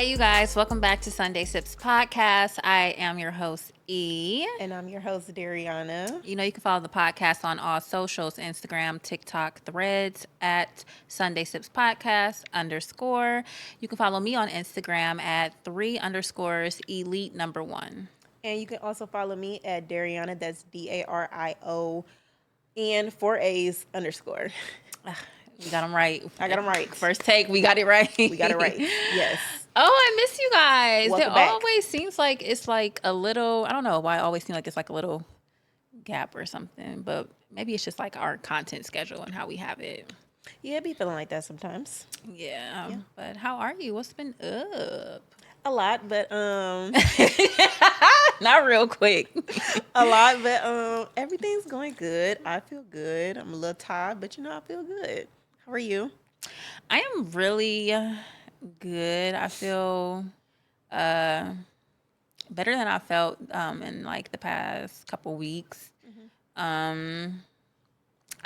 Hey, you guys, welcome back to Sunday Sips Podcast. I am your host, E. And I'm your host, Dariana. You know, you can follow the podcast on all socials, Instagram, TikTok, Threads at Sunday Sips Podcast _ You can follow me on Instagram at 3_ elite number 1. And you can also follow me at Dariana, that's DARION, 4A's _. We got them right. I got them right. First take, we got it right. We got it right. Yes. Oh, I miss you guys. Welcome It back. always seems like it's like a little, I don't know why it always seems like it's like a little gap or something, but maybe it's just like our content schedule and how we have it. Yeah, it be feeling like that sometimes. Yeah. But how are you? What's been up? A lot, but Not real quick. everything's going good. I feel good. I'm a little tired, but I feel good. How are you? I am really good. I feel better than I felt in like the past couple weeks. I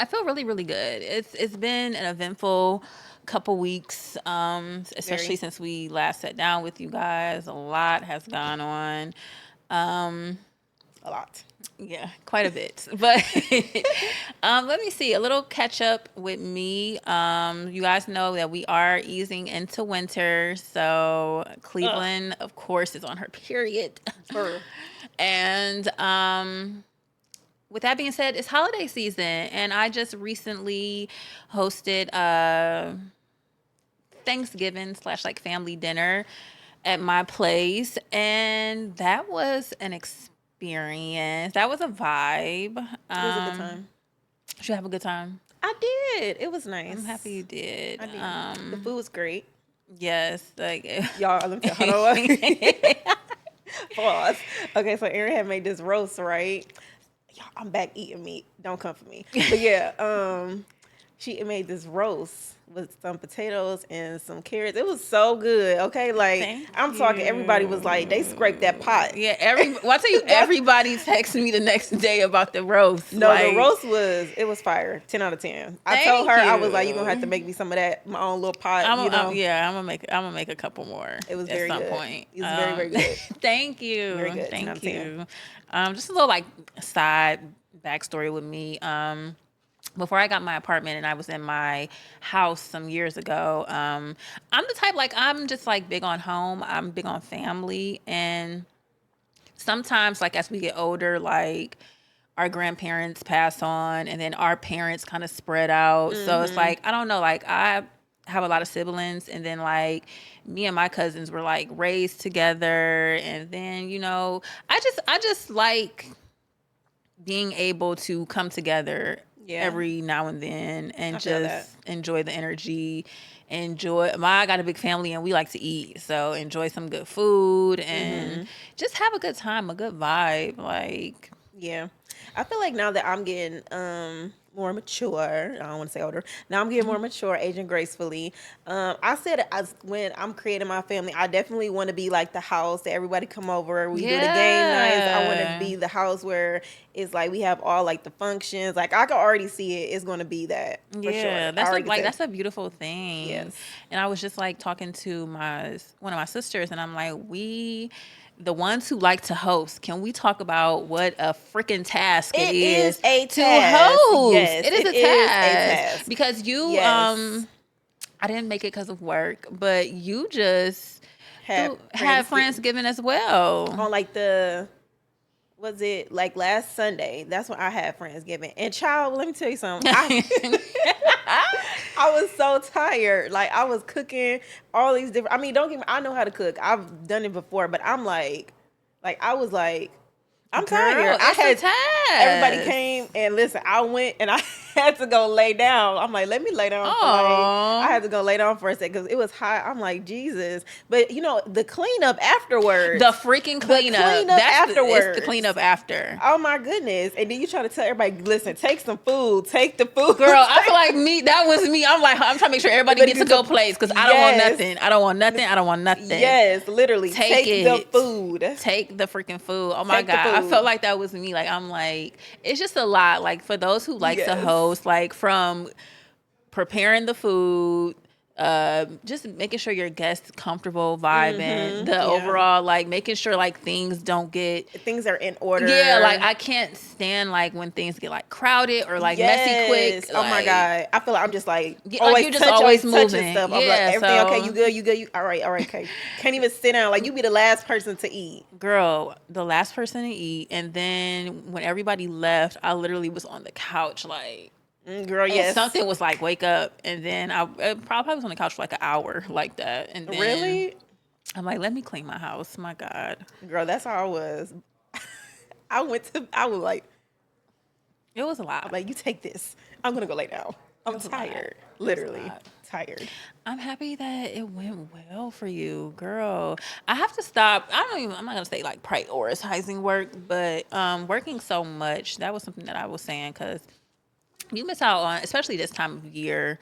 feel really, really good. It's been an eventful couple weeks, especially Very. since we last sat down with you guys. A lot has gone on. A lot. Yeah, quite a bit. But let me see. A little catch up with me. You guys know that we are easing into winter. So Cleveland, of course, is on her period. Sure. And with that being said, it's holiday season. And I just recently hosted a Thanksgiving / like family dinner at my place. And that was an experience. That was a vibe. It was a good time. Did you have a good time? I did. It was nice. I'm happy you did. I did. The food was great. Yes, like Y'all, let me tell you. Hold on. Pause. Okay, so Erin had made this roast, right? Y'all, I'm back eating meat. Don't come for me. But yeah, she made this roast with some potatoes and some carrots. It was so good. Okay, like Thank I'm talking. Everybody was like, they scraped that pot. yeah. Well, I tell you, everybody texted me the next day about the roast. No, like, the roast was fire. 10 out of 10. I Thank told her I you. was like, you're gonna have to make me some of that, my own little pot. I'm gonna make a couple more. It was at very some good. point. It was very, very good. Thank you. Very good. 10 out Thank of 10. you. Just a little like side backstory with me. Before I got my apartment and I was in my house some years ago, I'm the type, like, I'm just like big on home. I'm big on family. And sometimes, like, as we get older, like, our grandparents pass on and then our parents kind of spread out. So it's like, I don't know, like, I have a lot of siblings, and then like me and my cousins were like raised together. And then, I just like being able to come together every now and then and I feel just enjoy the energy. I got a big family and we like to eat, so enjoy some good food and just have a good time, a good vibe. Like, Yeah. I feel like now that I'm getting more mature, I don't want to say older. Now I'm getting more mature, aging gracefully. I said when I'm creating my family, I definitely want to be like the house that everybody come over. We do the game nights. I want to be the house where it's like we have all like the functions. Like I can already see it. It's going to be that. For sure. That's a beautiful thing. Yes. And I was just like talking to one of my sisters, and I'm like, the ones who like to host, can we talk about what a freaking task it is a to task. host? Yes, it is it a is a task. task. Because you, Yes. I didn't make it because of work, but you just Have had Friendsgiving as well. on like was it like last Sunday? That's when I had Friendsgiving. And child, let me tell you something. I was so tired. Like I was cooking all these different. I mean, don't get me. I know how to cook. I've done it before, but I'm like I was like, I'm tired. It's a task. Everybody came and listen. I went and I had to go lay down. I'm like, let me lay down. I had to go lay down for a second because it was hot. I'm like, Jesus. But the cleanup afterwards. The freaking cleanup. Afterwards. It's the cleanup after. Oh my goodness. And then you try to tell everybody, listen, take some food. Take the food. Girl, I feel like that was me. I'm like, I'm trying to make sure everybody gets a go place because I don't want nothing. I don't want nothing. Yes, literally. Take the food. Take the freaking food. Oh my God. I felt like that was me. Like, I'm like, it's just a lot. Like, for those who like to host, like, from preparing the food, just making sure your guests comfortable vibing, the yeah. overall like making sure like things don't get Things are in order. yeah, like I can't stand like when things get like crowded or like messy quick. Oh my Like, god, I feel like I'm just like yeah, like always you're just always touching moving. stuff. I'm like, Yeah, everything so okay? You good? You good? You all right? All right, okay. Can't even sit down. Like you be the last person to eat. girl, the last person to eat, and then when everybody left, I literally was on the couch like. Girl, And yes. something was like, wake up. And then I probably was on the couch for like an hour like that. And then Really? I'm like, let me clean my house. My God. Girl, that's how I was. I was like, It was a lot. I'm like, you take this. I'm gonna go lay down. I'm was a lot. tired. It was a Literally lot. tired. I'm happy that it went well for you, girl. I have to stop. I'm not gonna say like prioritizing work, but working so much, that was something that I was saying because you miss out on, especially this time of year,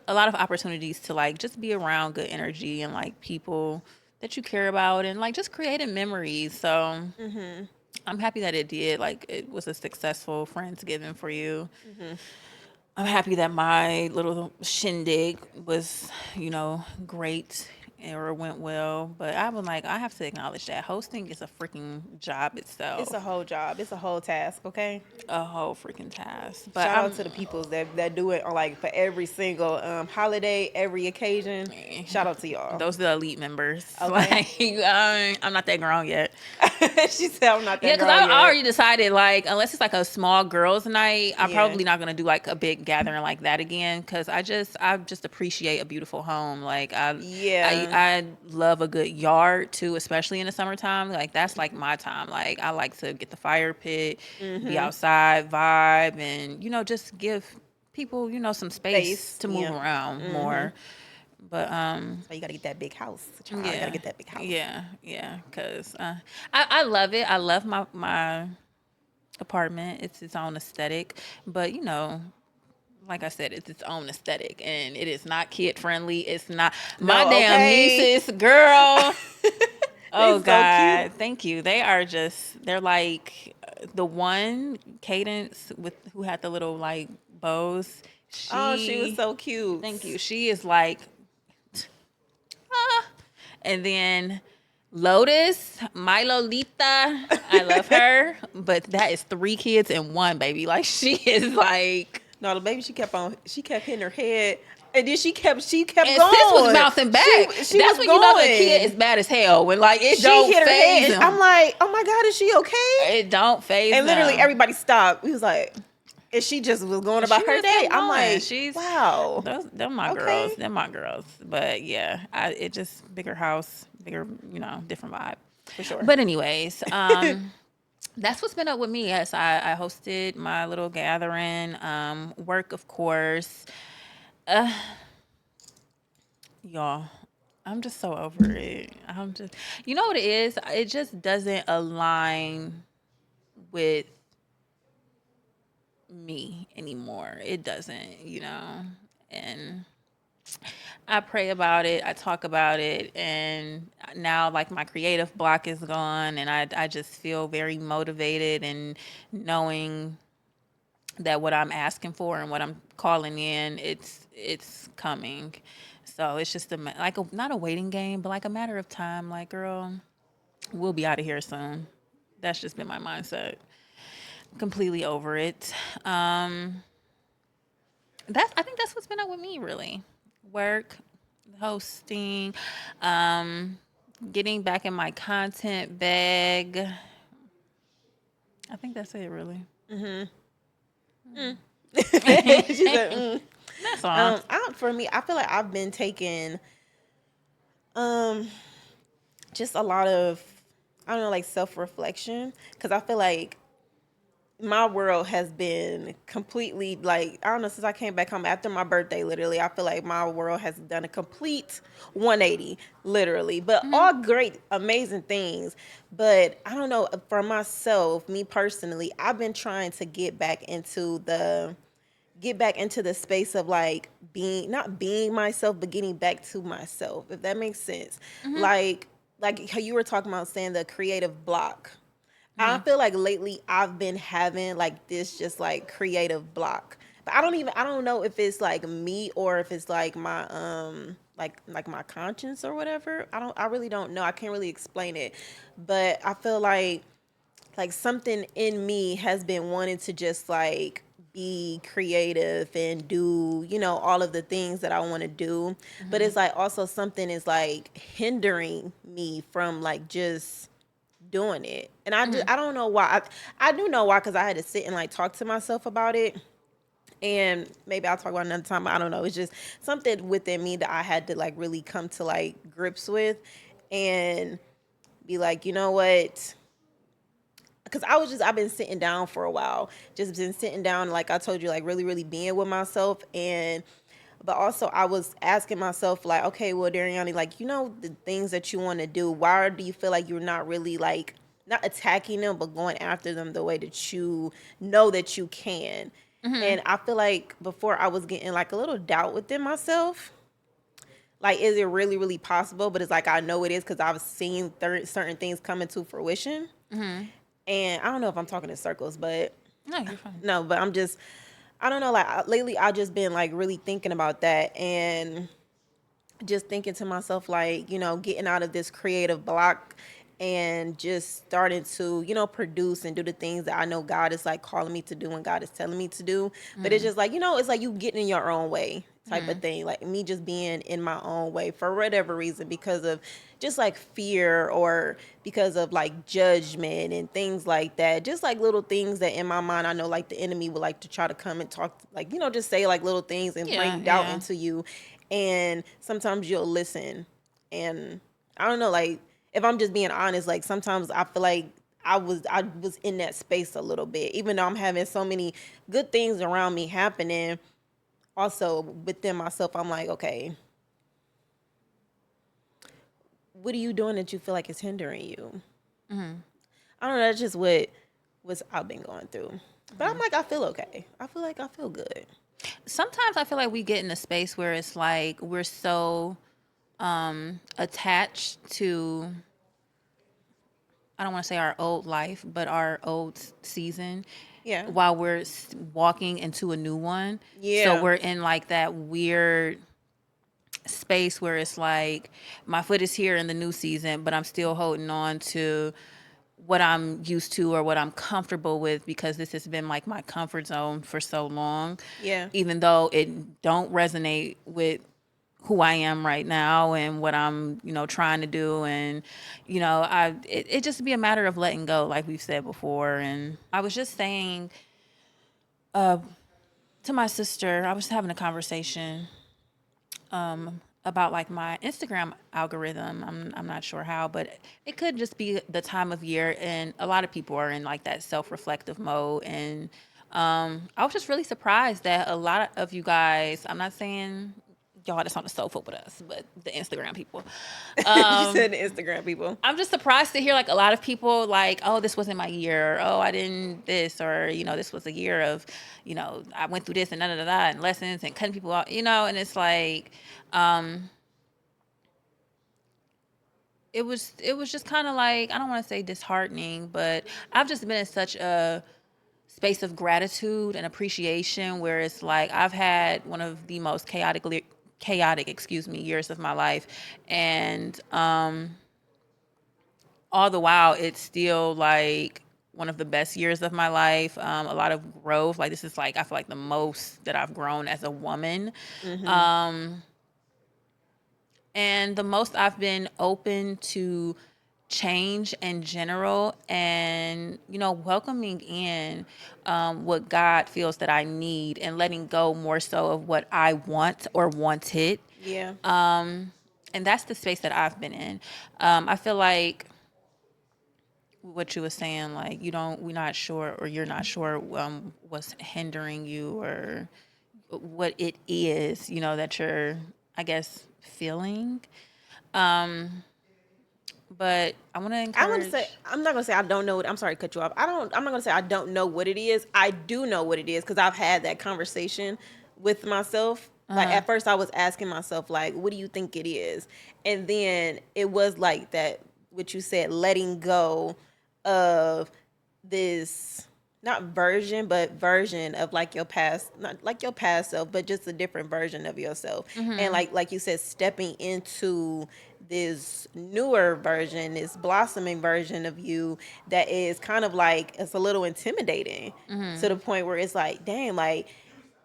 a lot of opportunities to like just be around good energy and like people that you care about and like just creating memories. So I'm happy that it did. Like it was a successful Friendsgiving for you. I'm happy that my little shindig was, great or went well. But I was like, I have to acknowledge that hosting is a freaking job itself. It's a whole job. It's a whole task. Okay. a whole freaking task. But Shout I'm out to the peoples that do it on like for every single holiday, every occasion. Shout out to y'all. those are the elite members. Okay. Like, I'm not that grown yet. She said I'm not that Yeah, because girl I yet. already decided, like, unless it's like a small girls' night, I'm Yeah. probably not gonna do like a big gathering like that again. Because I just appreciate a beautiful home. Like, Yeah. I love a good yard too, especially in the summertime. Like, that's like my time. Like, I like to get the fire pit, Mm-hmm. be outside, vibe, and just give people some space to move yeah. around more. But So you gotta get that big house. Child. yeah, You gotta get that big house. yeah, because I love it. I love my apartment. It's its own aesthetic, but like I said, it's its own aesthetic, and it is not kid friendly. It's not my No, damn okay. nieces, girl. Oh so God, cute. thank you. They're like the one Cadence with who had the little like bows. Oh, she was so cute. Thank you. She is like and then Lotus, my Lolita, I love her, but that is 3 kids in one, baby. Like she is like, No, the baby she kept hitting her head. And then she kept and going. sis was bouncing back. She That's was when going. you know the kid is bad as hell. When like it She don't hit her head. phase And them. I'm like, oh my God, is she okay? It don't phase And literally them. everybody stopped. We was like, and she just was going about She her just day. kept I'm going. like, She's wow. They're my Okay. girls. They're my girls. But yeah, it just bigger house, bigger, different vibe. For sure. But anyways, that's what's been up with me. Yes, I hosted my little gathering. Work, of course. Y'all, I'm just so over it. I'm just, you know what it is? It just doesn't align with me anymore. It doesn't, and I pray about it. I talk about it, and now like my creative block is gone, and I just feel very motivated and knowing that what I'm asking for and what I'm calling in, it's coming. So it's just not a waiting game, but like a matter of time. Like, girl, we'll be out of here soon. That's just been my mindset. Completely over it. I think that's what's been up with me really. Work, hosting, getting back in my content bag. I think that's it really. She said, That's all. for me, I feel like I've been taking just a lot of, I don't know, like self-reflection, because I feel like my world has been completely like, I don't know, since I came back home after my birthday, literally, I feel like my world has done a complete 180, literally, but all great, amazing things. But I don't know, for myself, me personally, I've been trying to get back into the space of like not being myself, but getting back to myself, if that makes sense. Like how you were talking about saying the creative block. I feel like lately I've been having like this just like creative block. But I don't know if it's like me or if it's like my like my conscience or whatever. I really don't know. I can't really explain it. But I feel like something in me has been wanting to just like be creative and do, all of the things that I want to do. But Mm-hmm. it's like also something is like hindering me from like just doing it. And Mm-hmm. I don't know why. I do know why, because I had to sit and like talk to myself about it. And maybe I'll talk about it another time. I don't know. It's just something within me that I had to like really come to like grips with and be like, you know what? Because I've been sitting down for a while, just been sitting down, like I told you, like really, really being with myself. But also I was asking myself, like, okay, well, Dariani, like, the things that you want to do, why do you feel like you're not really like, not attacking them, but going after them the way that you know that you can? Mm-hmm. And I feel like before I was getting like a little doubt within myself. Like, is it really, really possible? But it's like, I know it is, because I've seen certain things come into fruition. Mm-hmm. And I don't know if I'm talking in circles, but No, you're fine. no, but I don't know. Like, lately, I just been like really thinking about that and just thinking to myself, like, getting out of this creative block and just starting to, produce and do the things that I know God is like calling me to do and God is telling me to do. But it's Mm-hmm. just like, it's like you getting in your own way type Mm-hmm. of thing. Like me just being in my own way for whatever reason, because of just like fear or because of like judgment and things like that. Just like little things that in my mind, I know like the enemy would like to try to come and talk, like, just say like little things and Yeah, bring doubt yeah. into you. And sometimes you'll listen. And I don't know, like, if I'm just being honest, like sometimes I feel like I was in that space a little bit, even though I'm having so many good things around me happening. Also within myself, I'm like, okay, what are you doing that you feel like is hindering you? Mm-hmm. I don't know. That's just what's I've been going through. But I'm Mm-hmm. like, I feel okay. I feel like I feel good. Sometimes I feel like we get in a space where it's like we're so attached to, I don't want to say our old life, but our old season, Yeah. while we're walking into a new one. So Yeah. we're in like that weird space where it's like my foot is here in the new season, but I'm still holding on to what I'm used to or what I'm comfortable with, because this has been like my comfort zone for so long, Yeah. even though it don't resonate with who I am right now and what I'm, trying to do. And, it just be a matter of letting go, like we've said before. And I was just saying to my sister, I was having a conversation about like my Instagram algorithm. I'm not sure how, but it could just be the time of year, and a lot of people are in like that self-reflective mode. And I was just really surprised that a lot of you guys, I'm not saying y'all that's on the sofa with us, but the Instagram people, You said the Instagram people. I'm just surprised to hear like a lot of people like, oh, this wasn't my year. Or, oh, I didn't this, or this was a year of, I went through this and da da da da and lessons and cutting people out, and it's like, it was just kind of like, I don't want to say disheartening, but I've just been in such a space of gratitude and appreciation where it's like I've had one of the most chaotic, excuse me, years of my life, and all the while it's still like one of the best years of my life. A lot of growth. Like this is like, I feel like the most that I've grown as a woman, Mm-hmm. and the most I've been open to change in general, and welcoming in what God feels that I need, and letting go more so of what I want or wanted. Yeah. And that's the space that I've been in. I feel like what you were saying, like we're not sure, or you're not sure what's hindering you, or what it is, that you're, I guess, feeling. But I want to I'm gonna say, encourage. I'm not gonna say I don't know. I'm sorry to cut you off. I'm not gonna say I don't know what it is. I do know what it is, because I've had that conversation with myself. Like Uh-huh. at first, I was asking myself, like, "What do you think it is?" And then it was like that, what you said, letting go of this not version, but version of like your past, not like your past self, but just a different version of yourself. And like you said, stepping into this newer version, this blossoming version of you that is kind of like, it's a little intimidating to the point where it's like, damn, like,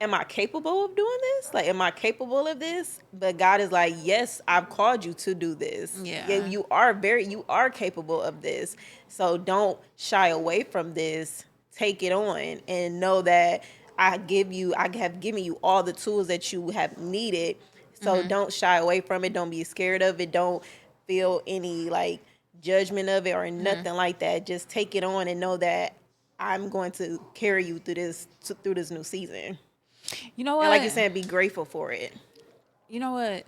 am I capable of doing this? Like, am I capable of this? But God is like, yes, I've called you to do this. Yeah, Yeah. you are capable of this. So don't shy away from this. Take it on and know that I have given you all the tools that you have needed. So don't shy away from it. Don't be scared of it. Don't feel any like judgment of it or nothing like that. Just take it on and know that I'm going to carry you through this new season. You know what? And like you're saying, be grateful for it. You know what?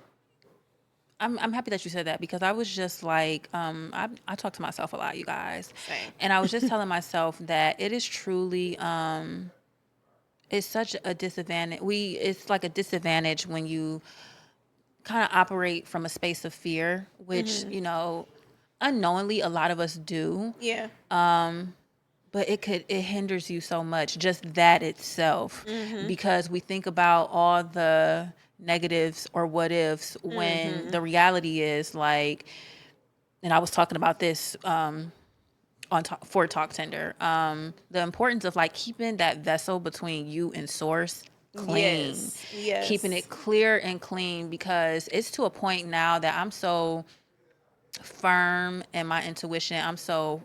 I'm happy that you said that because I was just like, I talk to myself a lot, you guys. Same. And I was just telling myself that it is truly, it's such a disadvantage. It's like a disadvantage when you kind of operate from a space of fear, which, you know, unknowingly a lot of us do. Yeah. But it hinders you so much, just that itself, because we think about all the negatives or what ifs when the reality is like, and I was talking about this for Talk Tender, the importance of like keeping that vessel between you and source clean, Yes. keeping it clear and clean, because it's to a point now that I'm so firm in my intuition. I'm so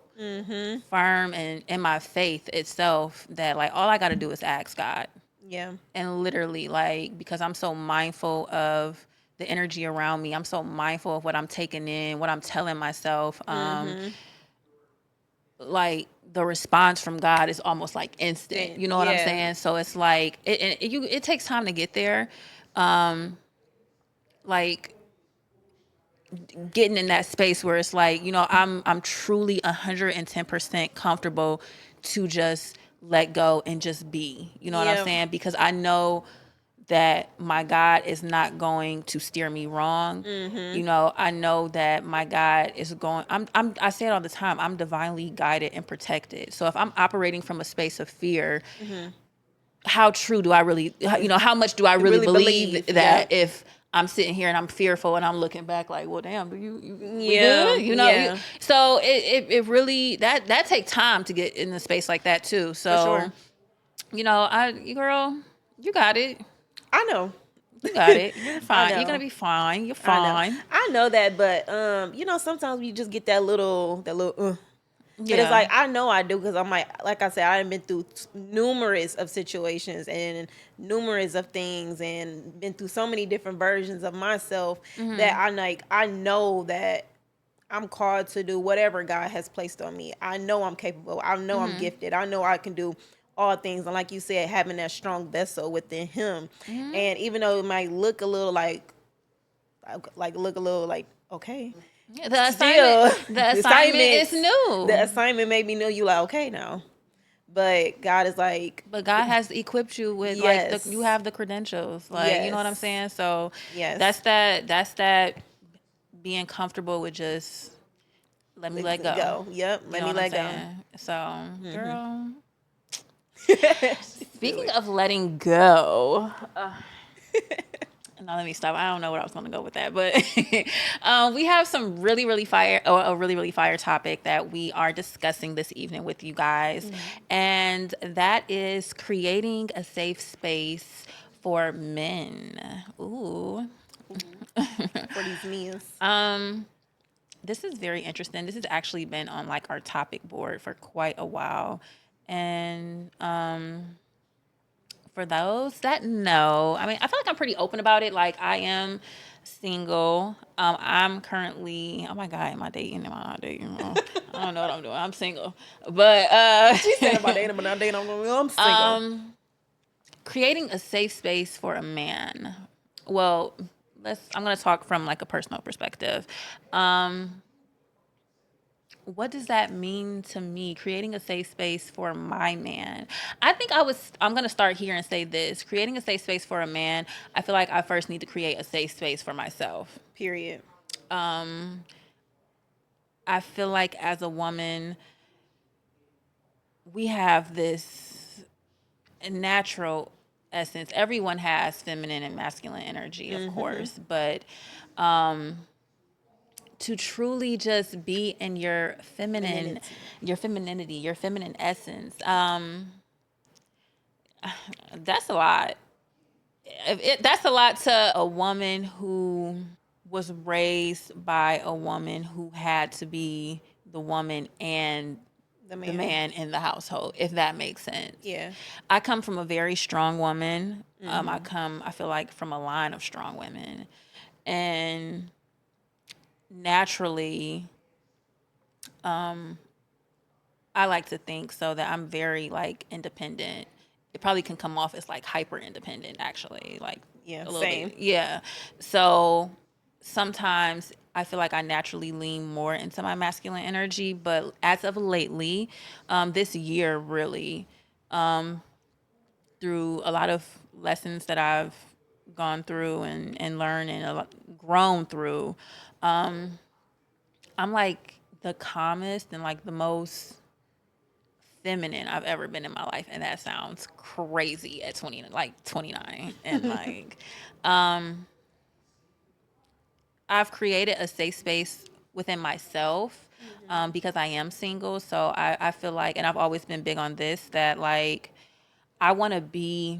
firm in my faith itself that like all I got to do is ask God. Yeah. And literally, like, because I'm so mindful of the energy around me, I'm so mindful of what I'm taking in, what I'm telling myself. Like the response from God is almost like instant. You know what I'm Yeah. saying? So it's like it takes time to get there. Like getting in that space where it's like, you know, I'm truly 110% comfortable to just let go and just be. You know what I'm Yeah. saying? Because I know that my God is not going to steer me wrong. You know, I know that my God is going. I say it all the time. I'm divinely guided and protected. So if I'm operating from a space of fear, how true do I really? You know, how much do I really, Really believe believe, that yeah. if I'm sitting here and I'm fearful and I'm looking back like, well, damn, do you we Yeah, good? You know, yeah. so it really that take time to get in a space like that too. So, sure. you know, girl, you got it. I know. You got it. You're I fine. You're gonna know. be fine. You're I know. fine. I know that, but you know, sometimes we just get that little But it's Yeah. like I know I do because I'm like I said, I've been through numerous of situations and numerous of things, and been through so many different versions of myself that I know that I'm called to do whatever God has placed on me. I know I'm capable. I know I'm gifted. I know I can do all things. And like you said, having that strong vessel within Him, and even though it might look a little like okay. Yeah, the Still, assignment. The assignment is new. The assignment made me know you like okay now, but God is like, But God has equipped you with yes, you have the credentials. Like, you know what I'm yes, saying? So yes, that's that being comfortable with just let me let go. go. Yep, You let know me what I'm let go. saying? So, girl, She do speaking it. of letting go, now let me stop. I don't know where I was going to go with that, but we have some really fire, or a really fire topic that we are discussing this evening with you guys, and that is creating a safe space for men. Ooh. For these meals. This is very interesting. This has actually been on like our topic board for quite a while, and for those that know, I mean, I feel like I'm pretty open about it. Like I am single. I'm currently, oh my God, am I dating? Am I not dating? I don't know what I'm doing. I'm single. But She said about dating, but not dating. I'm single. creating a safe space for a man. Well, I'm gonna talk from like a personal perspective. What does that mean to me, creating a safe space for my man? I'm going to start here and say this. Creating a safe space for a man, I feel like I first need to create a safe space for myself. Period. I feel like as a woman, we have this natural essence. Everyone has feminine and masculine energy, of course, but to truly just be in Femininity. your femininity, your feminine essence, that's a lot. That's a lot to a woman who was raised by a woman who had to be the woman and The the man. man in the household, if that makes sense. Yeah. I come from a very strong woman. I feel like, from a line of strong women. And naturally, I like to think so that I'm very like independent. It probably can come off as like hyper independent, actually, like Yeah. a little Same. bit. Yeah. So sometimes I feel like I naturally lean more into my masculine energy, but as of lately, this year really, through a lot of lessons that I've gone through and learned and grown through, I'm like the calmest and like the most feminine I've ever been in my life, and that sounds crazy at 29, and like I've created a safe space within myself, because I am single. So I feel like, and I've always been big on this, that like I want to be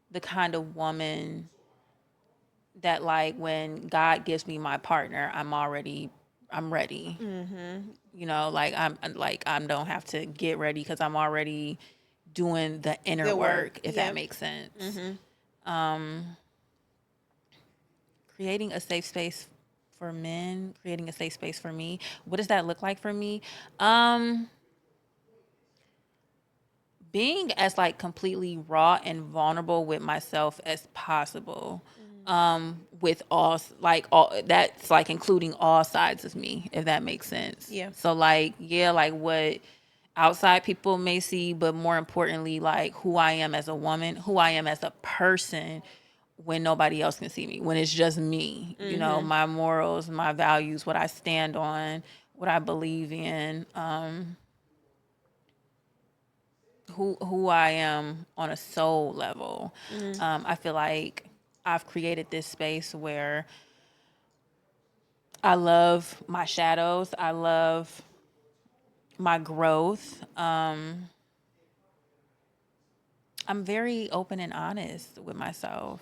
the kind of woman that, like, when God gives me my partner, I'm ready. You know, like I don't have to get ready because I'm already doing the inner The work. work, if that Yeah. makes sense. Creating a safe space for men, creating a safe space for me. What does that look like for me? Being as like completely raw and vulnerable with myself as possible. With all that's like including all sides of me, if that makes sense. Yeah. So like, yeah, like what outside people may see, but more importantly, like who I am as a woman, who I am as a person when nobody else can see me, when it's just me, you know, my morals, my values, what I stand on, what I believe in, who I am on a soul level. I feel like I've created this space where I love my shadows. I love my growth. I'm very open and honest with myself.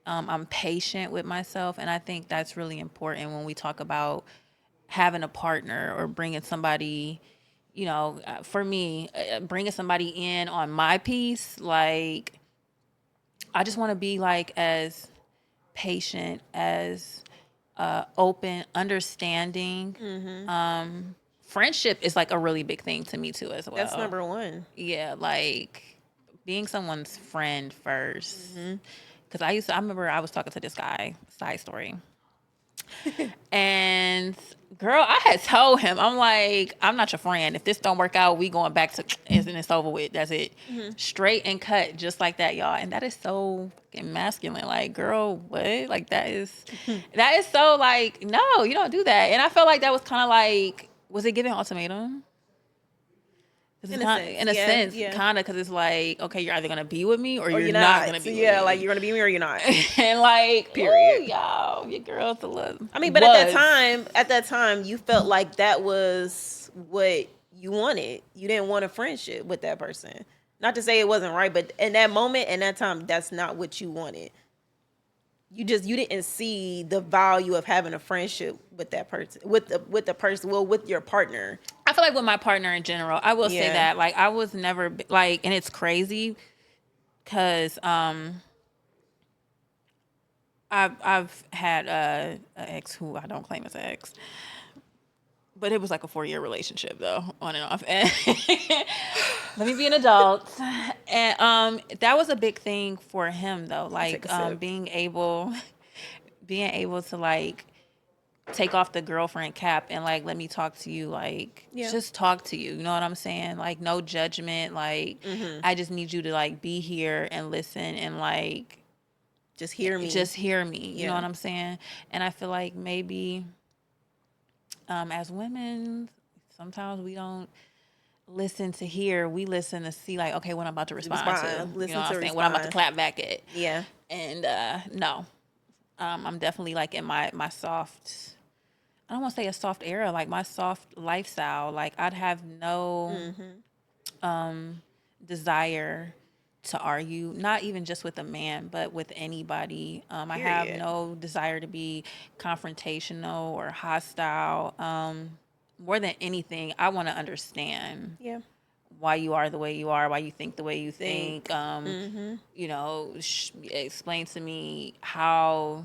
I'm patient with myself. And I think that's really important when we talk about having a partner or bringing somebody, you know, for me, bringing somebody in on my piece. Like, I just want to be like as patient, as open, understanding. Friendship is like a really big thing to me too, as That's well. number one. Yeah, like being someone's friend first. Because I remember I was talking to this guy, side story. And girl, I had told him, I'm like, I'm not your friend. If this don't work out, we going back to, isn't it's over with. That's it. Straight and cut, just like that, y'all. And that is so fucking masculine. Like, girl, what? Like that is so like, no, you don't do that. And I felt like that was kind of like, was it giving ultimatum? 'Cause In it's a kind sense. in a Yeah. sense, Yeah. kind of, because it's like, okay, you're either gonna be with me or Or you're you're not not. gonna So be yeah, with like me. you're gonna be with me or you're not. And like, Period. ooh, y'all, your girl's a little. I mean, but at that time, you felt like that was what you wanted. You didn't want a friendship with that person. Not to say it wasn't right, but in that moment and that time, that's not what you wanted. You didn't see the value of having a friendship with that person, with the person, well, with your partner. I feel like with my partner in general, I will say Yeah. that like I was never like, and it's crazy because I've had a ex who I don't claim as an ex, but it was like a 4-year relationship though, on and off. And let me be an adult. And that was a big thing for him though, Take like a sip. being able to like take off the girlfriend cap and like let me talk to you, like Yeah. just talk to you, you know what I'm saying, like no judgment, like I just need you to like be here and listen and like Just hear me. just hear me, you know Yeah. what I'm saying. And I feel like maybe as women sometimes we don't listen to hear. We listen to see, like, okay, what I'm about to respond to. Respond. You know Listen what to I'm saying? What I'm about to respond. clap back at. Yeah. And no, I'm definitely like in my soft. I don't want to say a soft era, like my soft lifestyle. Like I'd have no desire to argue, not even just with a man, but with anybody. I have Period. no desire to be confrontational or hostile. More than anything, I want to understand Yeah. why you are the way you are, why you think the way you think. Think. Mm-hmm. You know, explain to me how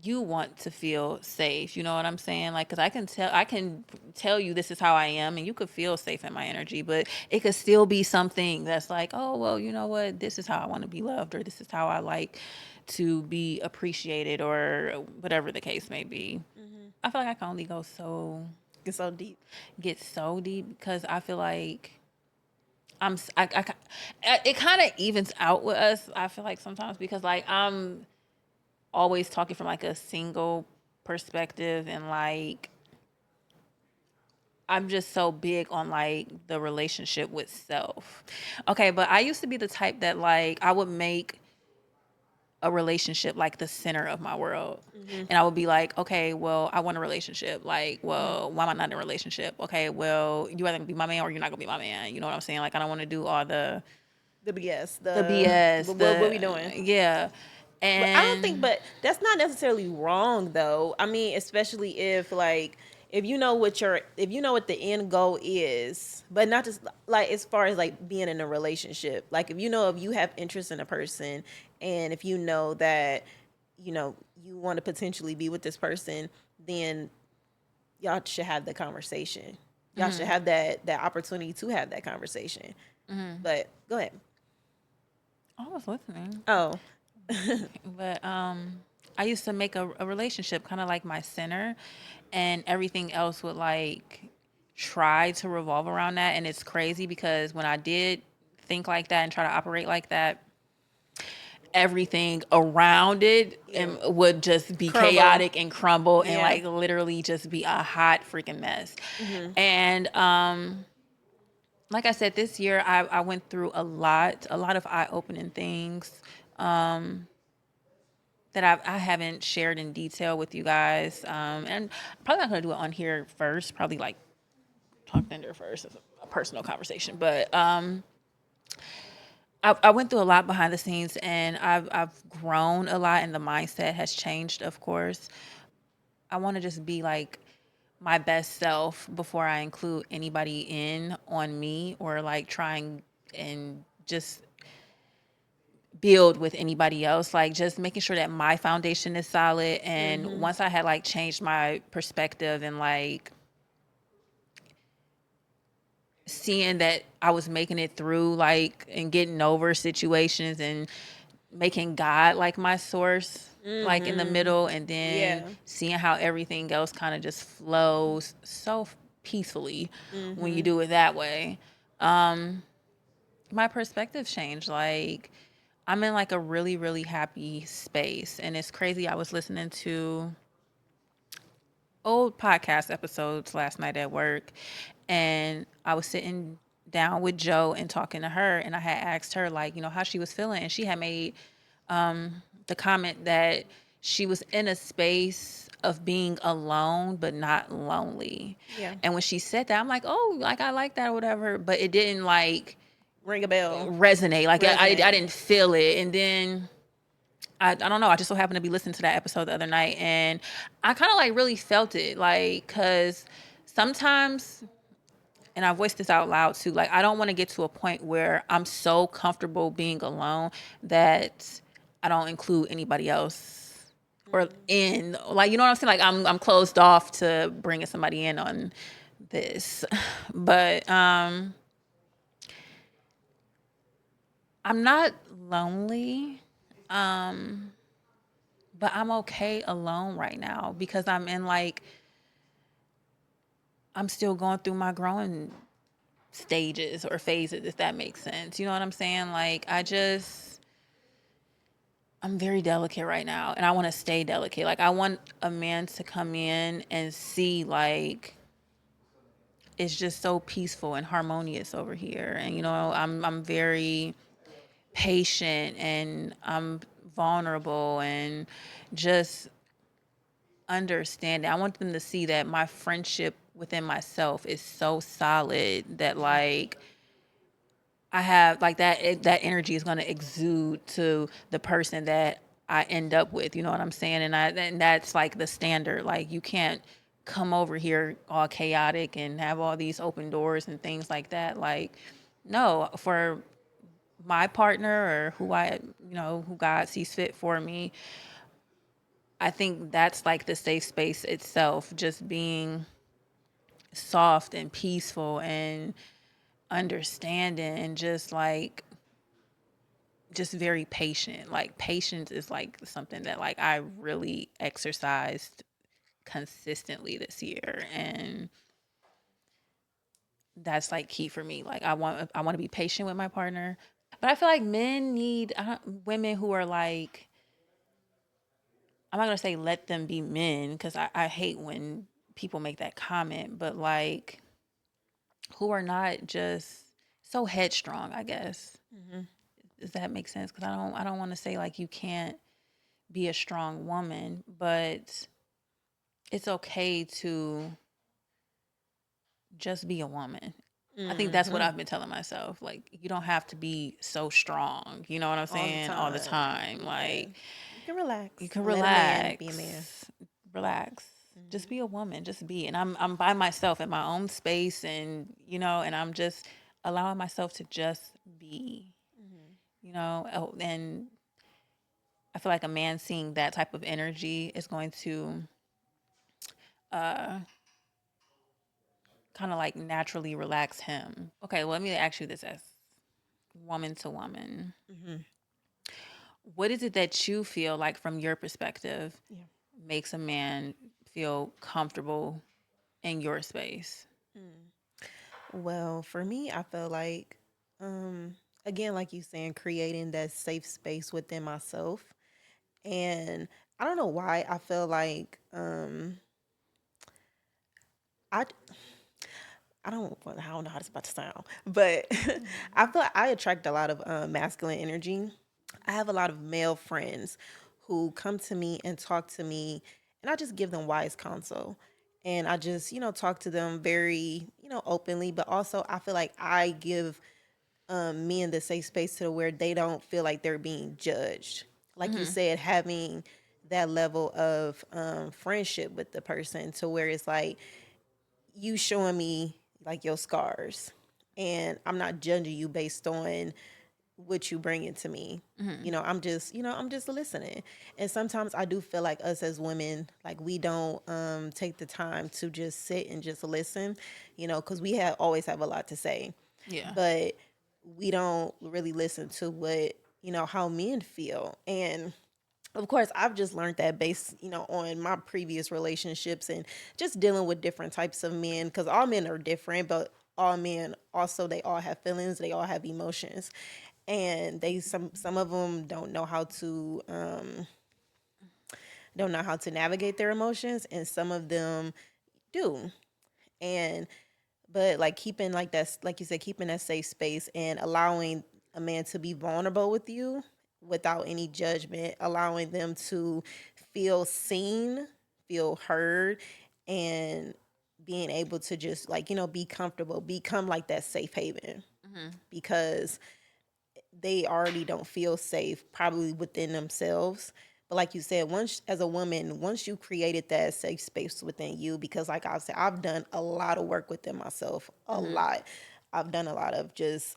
you want to feel safe. You know what I'm saying? Like, cause I can tell you this is how I am, and you could feel safe in my energy, but it could still be something that's like, oh, well, you know what? This is how I want to be loved, or this is how I like to be appreciated, or whatever the case may be. Mm-hmm. I feel like I can only It's so deep. get so deep because I feel like it kind of evens out with us. I feel like sometimes because like I'm always talking from like a single perspective and like I'm just so big on like the relationship with self. Okay, but I used to be the type that like I would make a relationship like the center of my world. Mm-hmm. And I would be like, okay, well, I want a relationship. Like, Mm-hmm. well, why am I not in a relationship? Okay, well, you either gonna be my man or you're not gonna be my man. You know what I'm saying? Like, I don't want to do all The BS. the The BS, what we doing? yeah. But I don't think, And but that's not necessarily wrong though. I mean, especially if like if you know what the end goal is, but not just like as far as like being in a relationship. Like if you have interest in a person, and if you know that you want to potentially be with this person, then y'all should have the conversation. Y'all should have that opportunity to have that conversation. But go ahead. I was listening. Oh, But I used to make a relationship kind of like my center, and everything else would like try to revolve around that. And it's crazy because when I did think like that and try to operate like that, everything around it yeah. would just be Crumble. chaotic and crumble and Yeah. like literally just be a hot freaking mess. Mm-hmm. And like I said, this year I went through a lot of eye opening things. That I haven't shared in detail with you guys. And I'm probably not going to do it on here first, probably like talk Tinder first as a personal conversation. But I went through a lot behind the scenes and I've grown a lot and the mindset has changed, of course. I want to just be like my best self before I include anybody in on me or like trying and just build with anybody else, like just making sure that my foundation is solid. And Mm-hmm. once I had like changed my perspective and like seeing that I was making it through like and getting over situations and making God like my source like in the Mm-hmm. middle, and then Yeah. seeing how everything else kind of just flows so peacefully when you Mm-hmm. do it that way. My perspective changed. Like I'm in like a really, really happy space. And it's crazy. I was listening to old podcast episodes last night at work, and I was sitting down with Joe and talking to her, and I had asked her like, you know, how she was feeling, and she had made the comment that she was in a space of being alone but not lonely. Yeah. And when she said that, I'm like, oh, like I like that or whatever, but it didn't like Ring a bell. resonate. Like I Resonate. didn't feel it. And then I don't know. I just so happened to be listening to that episode the other night, and I kind of like really felt it, like, cause sometimes, and I voiced this out loud too. Like, I don't want to get to a point where I'm so comfortable being alone that I don't include anybody else or in, like, you know what I'm saying? Like, I'm closed off to bringing somebody in on this, but I'm not lonely. But I'm okay alone right now because I'm in like I'm still going through my growing stages or phases, if that makes sense. You know what I'm saying? Like I'm very delicate right now and I want to stay delicate. Like I want a man to come in and see like it's just so peaceful and harmonious over here. And I'm very patient and I'm vulnerable and just understanding. I want them to see that my friendship within myself is so solid that like I have like that energy is going to exude to the person that I end up with. You know what I'm saying? And that's like the standard. Like you can't come over here all chaotic and have all these open doors and things like that. Like no, for my partner or who God sees fit for me, I think that's like the safe space itself, just being soft and peaceful and understanding and just very patient. Like patience is like something that like I really exercised consistently this year, and that's like key for me. Like I want to be patient with my partner, but I feel like men need women who are like, I'm not gonna say let them be men because I hate when people make that comment, but like who are not just so headstrong, I guess. Hmm. Does that make sense? Because I don't want to say like you can't be a strong woman, but it's okay to just be a woman. I think that's what Hmm. I've been telling myself. Like you don't have to be so strong. You know what I'm All the saying? All the time. time. Yeah. Like You can you relax can and let a man be a man. relax. Just Hmm. be a woman. Just be. And I'm by myself in my own space, and and I'm just allowing myself to just be. Hmm. And I feel like a man seeing that type of energy is going to uh, kind of like naturally relax him. Okay, well, let me ask you this as woman to woman. Hmm. What is it that you feel like from your perspective Yeah. makes a man feel comfortable in your space? Mm. Well, for me, I feel like, again, like you saying, creating that safe space within myself. And I don't know why I feel like, I I don't know how this is about to sound, but I feel like I attract a lot of masculine energy. I have a lot of male friends who come to me and talk to me, and I just give them wise counsel. And I just, talk to them very, openly, but also I feel like I give men the safe space to where they don't feel like they're being judged. Like you Mm-hmm. said, having that level of friendship with the person to where it's like you showing me like your scars, and I'm not judging you based on what you bringing to me. Mm-hmm. I'm just listening. And sometimes I do feel like us as women, like we don't take the time to just sit and just listen, because we have always have a lot to say, Yeah. but we don't really listen to what, how men feel. And of course, I've just learned that based, on my previous relationships and just dealing with different types of men, because all men are different, but all men also, they all have feelings, they all have emotions, and some of them don't know how to navigate their emotions, and some of them do. And but like keeping like that, like you said, keeping that safe space and allowing a man to be vulnerable with you without any judgment, allowing them to feel seen, feel heard, and being able to just like, be comfortable, become like that safe haven, Mm-hmm. because they already don't feel safe probably within themselves. But like you said, once as a woman, once you created that safe space within you, because like I said, I've done a lot of work within myself, a Mm-hmm. lot. I've done a lot of just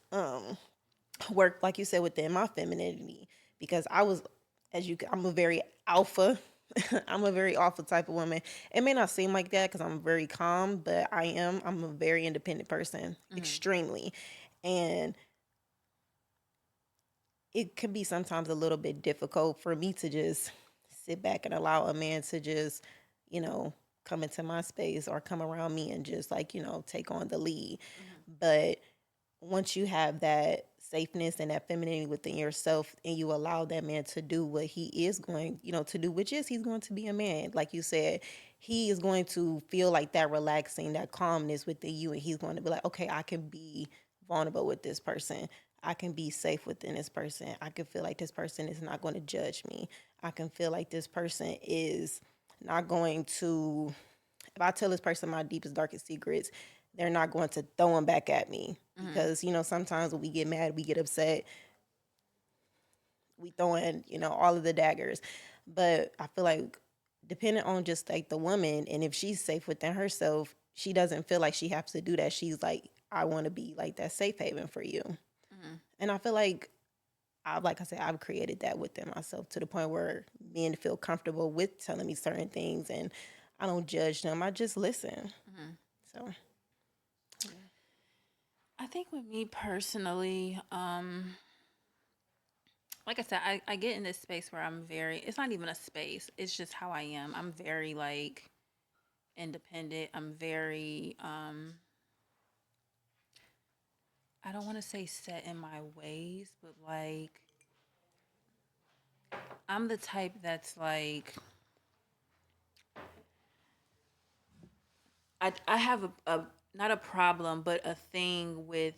work, like you said, within my femininity, because I'm a very alpha. I'm a very alpha type of woman. It may not seem like that because I'm very calm, but I am. I'm a very independent person, Mm-hmm. extremely. And it can be sometimes a little bit difficult for me to just sit back and allow a man to just, you know, come into my space or come around me and just like, take on the lead. But once you have that safeness and that femininity within yourself and you allow that man to do what he is going, to do, which is he's going to be a man. Like you said, he is going to feel like that relaxing, that calmness within you, and he's going to be like, okay, I can be vulnerable with this person. I can be safe within this person. I can feel like this person is not going to judge me. I can feel like this person is not going to, if I tell this person my deepest, darkest secrets, they're not going to throw them back at me. Because, sometimes when we get mad, we get upset, we throw in, all of the daggers. But I feel like depending on just like the woman, and if she's safe within herself, she doesn't feel like she has to do that. She's like, I want to be like that safe haven for you. And I feel like like I said, I've created that within myself to the point where men feel comfortable with telling me certain things, and I don't judge them. I just listen. So I think with me personally, like I said, I get in this space where I'm very, it's not even a space, it's just how I am. I'm very like independent. I'm very, I don't want to say set in my ways, but like, I'm the type that's like, I have not a problem, but a thing with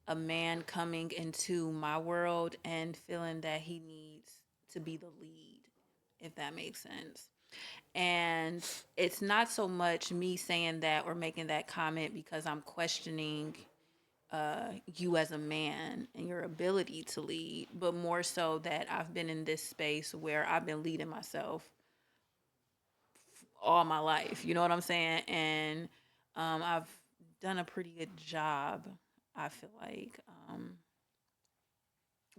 a man coming into my world and feeling that he needs to be the lead, if that makes sense. And it's not so much me saying that or making that comment because I'm questioning you as a man and your ability to lead, but more so that I've been in this space where I've been leading myself all my life. You know what I'm saying? And I've done a pretty good job, I feel like,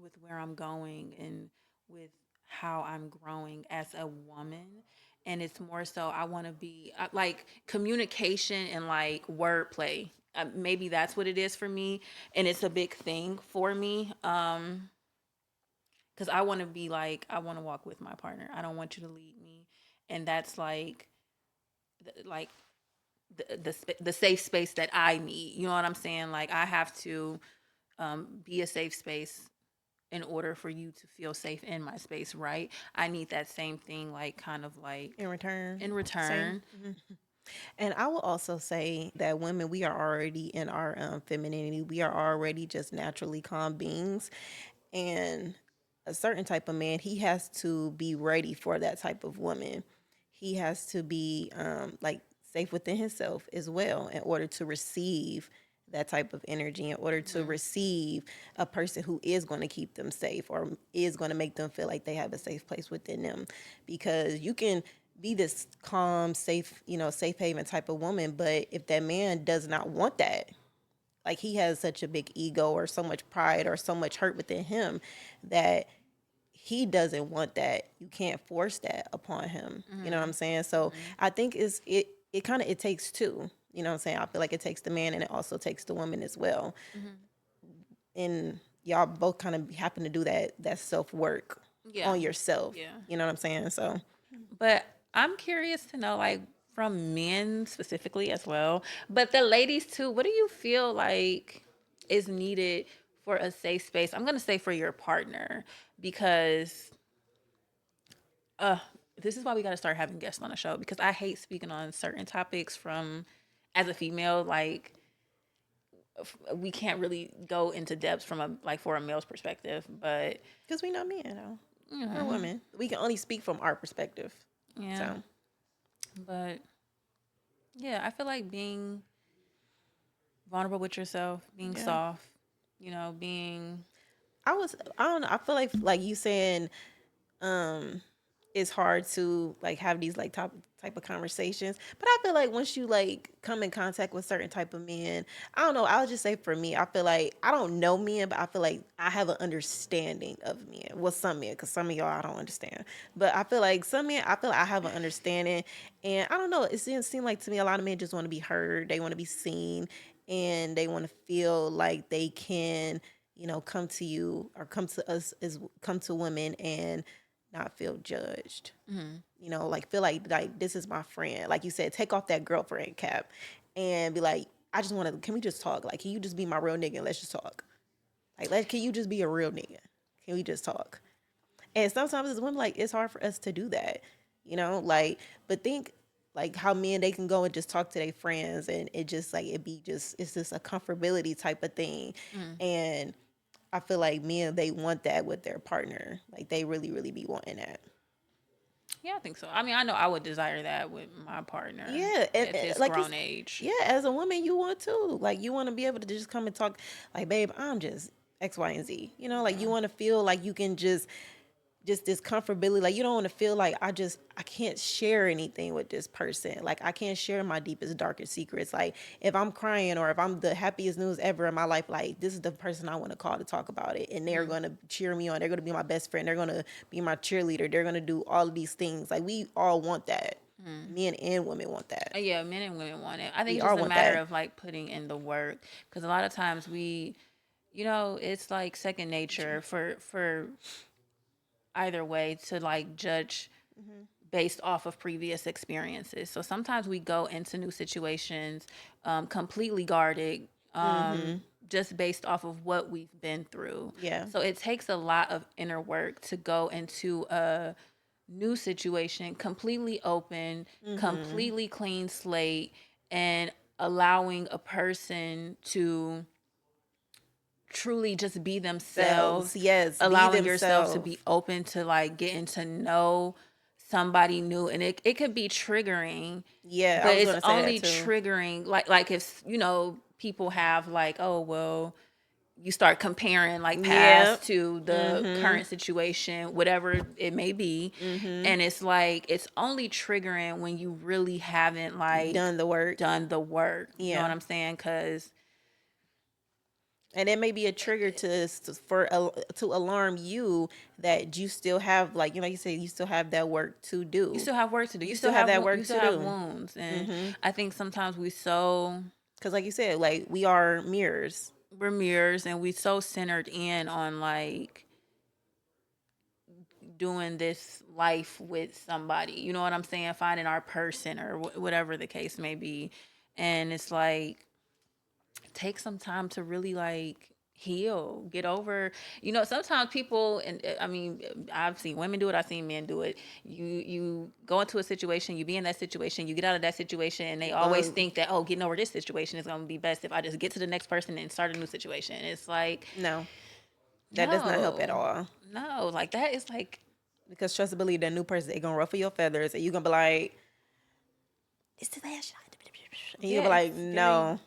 with where I'm going and with how I'm growing as a woman. And it's more so I want to be like communication and like wordplay. Maybe that's what it is for me, and it's a big thing for me. Because I want to be like I want to walk with my partner. I don't want you to lead me, and that's like the safe space that I need. You know what I'm saying? Like I have to be a safe space in order for you to feel safe in my space, right? I need that same thing, like kind of like in return, in same. return. And I will also say that women, we are already in our femininity. We are already just naturally calm beings. And a certain type of man, he has to be ready for that type of woman. He has to be like safe within himself as well in order to receive that type of energy, in order to receive a person who is going to keep them safe or is going to make them feel like they have a safe place within them. Because you can be this calm, safe, safe haven type of woman, but if that man does not want that, like he has such a big ego or so much pride or so much hurt within him that he doesn't want that, you can't force that upon him. You know what I'm saying? So I think it kind of, it takes two. You know what I'm saying? I feel like it takes the man and it also takes the woman as well. And y'all both kind of happen to do that self work Yeah. on yourself. Yeah. You know what I'm saying? So But I'm curious to know, like, from men specifically as well, but the ladies too, what do you feel like is needed for a safe space? I'm going to say for your partner because uh, this is why we got to start having guests on the show because I hate speaking on certain topics from as a female. Like, we can't really go into depth from a like for a male's perspective, but because we know men, we're women, we can only speak from our perspective. yeah, So but yeah, I feel like being vulnerable with yourself, being yeah. soft, being I don't know. I feel like you saying um it's hard to like have these like type of conversations. But I feel like once you like come in contact with certain type of men, I don't know, I'll just say for me, I feel like I don't know men, but I feel like I have an understanding of men. Well, some men, because some of y'all I don't understand. But I feel like some men, I feel like I have an understanding. And I don't know, it seems like to me a lot of men just want to be heard, they want to be seen, and they want to feel like they can, come to you or come to us as come to women and not feel judged. Like feel like this is my friend. Like you said, take off that girlfriend cap and be like, I just want to. Can we just talk? Like, can you just be my real nigga? And let's just talk. Like, can you just be a real nigga? Can we just talk? And sometimes as women, like it's hard for us to do that. Like, but think like how men they can go and just talk to their friends and it just like it be just it's just a comfortability type of thing. And I feel like men they want that with their partner. Like they really, really be wanting that. Yeah, I think so. I mean, I know I would desire that with my partner Yeah, and, at this like grown age. yeah, as a woman, you want to like you want to be able to just come and talk, like, babe, I'm just X, Y, and Z. You know, like you want to feel like you can just this comfortability. Like you don't want to feel like I can't share anything with this person. Like I can't share my deepest, darkest secrets. Like if I'm crying or if I'm the happiest news ever in my life, like this is the person I want to call to talk about it, and they're gonna cheer me on. They're gonna be my best friend. They're gonna be my cheerleader. They're gonna do all of these things. Like we all want that. Men and women want that. Yeah, men and women want it. I think We it's all just a want matter that. of like putting in the work because a lot of times it's like second nature for either way to like judge based off of previous experiences. So sometimes we go into new situations completely guarded, just based off of what we've been through. Yeah. So it takes a lot of inner work to go into a new situation completely open, completely clean slate, and allowing a person to truly just be Selves, themselves, yes, be allowing yourself to themselves. be open to like getting to know somebody new. And it could be triggering, Yeah, I but was it's gonna say that only too. triggering like if people have like, oh well, you start comparing like Yeah. past to the current situation, whatever it may be. And it's like it's only triggering when you really haven't like Done the work. done the work. You know Yeah. what I'm saying? Because And it may be a trigger to alarm you that you still have like you say you still have that work to you do. still have work to do. You still have that work You to still have do. wounds, and I think sometimes Because like you said, like we are mirrors. we're mirrors, and we so centered in on like doing this life with somebody. You know what I'm saying? Finding our person or whatever the case may be, and it's like take some time to really like heal, get over. Sometimes people, and I mean, I've seen women do it, I've seen men do it. You go into a situation, you be in that situation, you get out of that situation, and they always think that, oh, getting over this situation is going to be best if I just get to the next person and start a new situation. It's like, No, that does not help at no, all. no, like that is like Because trust and believe that new person, they gonna ruffle your feathers, and you gonna be like, "It's the last shot," and you yeah, gonna be like, it's very "No,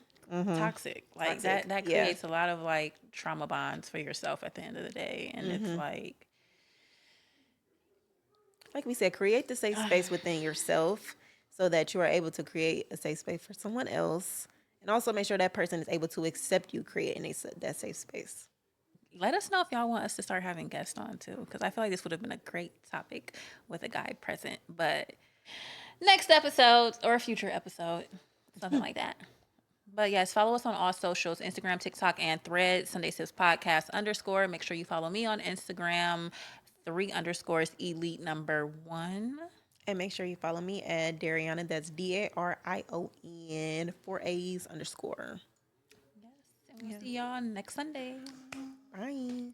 toxic. Like toxic." that Yeah, creates a lot of like trauma bonds for yourself at the end of the day, and it's like like we said, create the safe space within yourself so that you are able to create a safe space for someone else, and also make sure that person is able to accept you creating that safe space. let us know if y'all want us to start having guests on too, because I feel like this would have been a great topic with a guy present. But next episode or a future episode, something like that. But yes, follow us on all socials: Instagram, TikTok, and Threads. Sunday Sips Podcast _. Make sure you follow me on Instagram, 3_ elite number 1. And make sure you follow me at Dariana. That's DARION 4 A's _. Yes, and we'll see y'all next Sunday. Bye.